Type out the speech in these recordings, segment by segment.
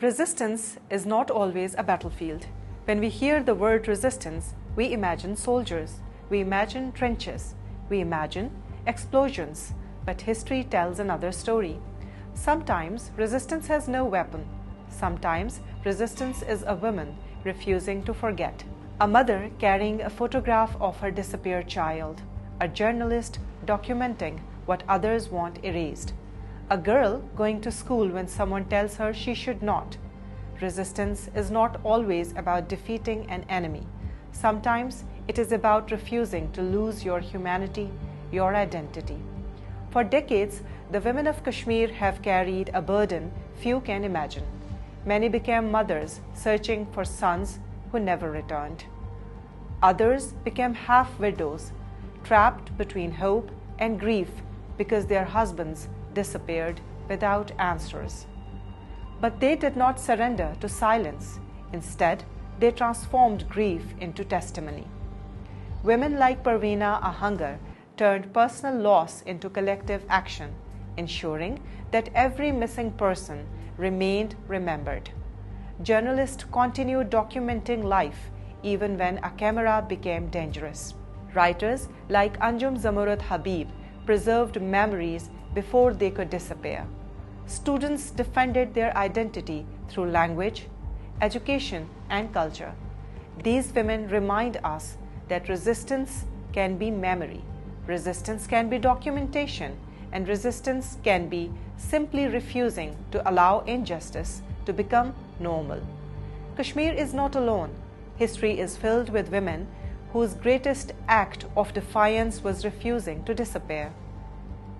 Resistance is not always a battlefield. When we hear the word resistance, we imagine soldiers, we imagine trenches, we imagine explosions, but history tells another story. Sometimes resistance has no weapon. Sometimes resistance is a woman refusing to forget. A mother carrying a photograph of her disappeared child. A journalist documenting what others want erased. A girl going to school when someone tells her she should not. Resistance is not always about defeating an enemy. Sometimes it is about refusing to lose your humanity, your identity. For decades, the women of Kashmir have carried a burden few can imagine. Many became mothers searching for sons who never returned. Others became half-widows, trapped between hope and grief because their husbands disappeared without answers. But they did not surrender to silence. Instead, they transformed grief into testimony. Women like Parveena Ahangar turned personal loss into collective action, ensuring that every missing person remained remembered. Journalists continued documenting life even when a camera became dangerous. Writers like Anjum Zamarud Habib preserved memories before they could disappear. Students defended their identity through language, education, and culture. These women remind us that resistance can be memory, resistance can be documentation, and resistance can be simply refusing to allow injustice to become normal. Kashmir is not alone. History is filled with women whose greatest act of defiance was refusing to disappear,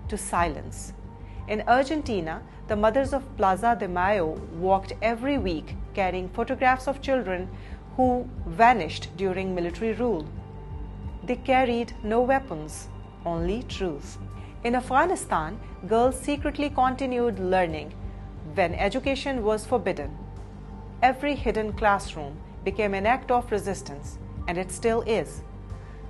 to silence. In Argentina, the mothers of Plaza de Mayo walked every week carrying photographs of children who vanished during military rule. They carried no weapons, only truth. In Afghanistan, girls secretly continued learning when education was forbidden. Every hidden classroom became an act of resistance, and it still is.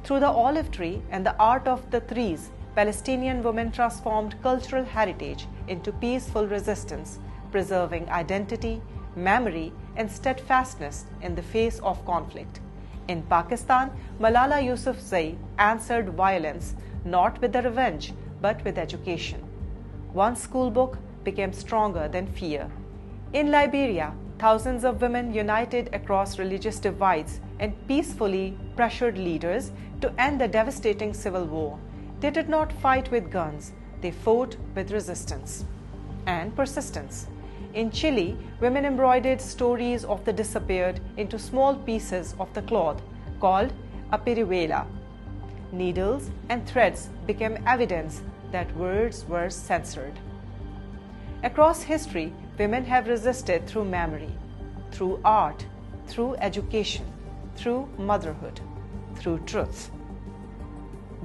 Through the olive tree and the art of the trees, Palestinian women transformed cultural heritage into peaceful resistance, preserving identity, memory, and steadfastness in the face of conflict. In Pakistan, Malala Yousafzai answered violence not with the revenge, but with education. One school book became stronger than fear. In Liberia, thousands of women united across religious divides and peacefully pressured leaders to end the devastating civil war. They did not fight with guns, they fought with resistance and persistence. In Chile, women embroidered stories of the disappeared into small pieces of the cloth called a perihuela. Needles and threads became evidence that words were censored. Across history, women have resisted through memory, through art, through education, through motherhood, through truth.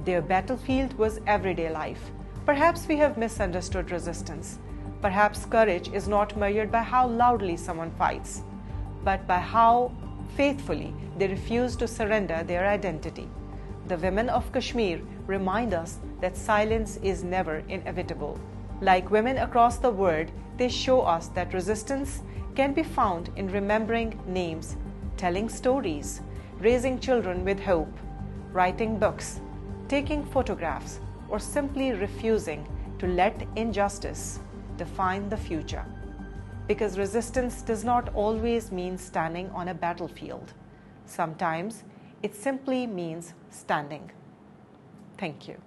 Their battlefield was everyday life. Perhaps we have misunderstood resistance. Perhaps courage is not measured by how loudly someone fights, but by how faithfully they refuse to surrender their identity. The women of Kashmir remind us that silence is never inevitable. Like women across the world, they show us that resistance can be found in remembering names, telling stories, raising children with hope, writing books, taking photographs, or simply refusing to let injustice define the future. Because resistance does not always mean standing on a battlefield. Sometimes it simply means standing. Thank you.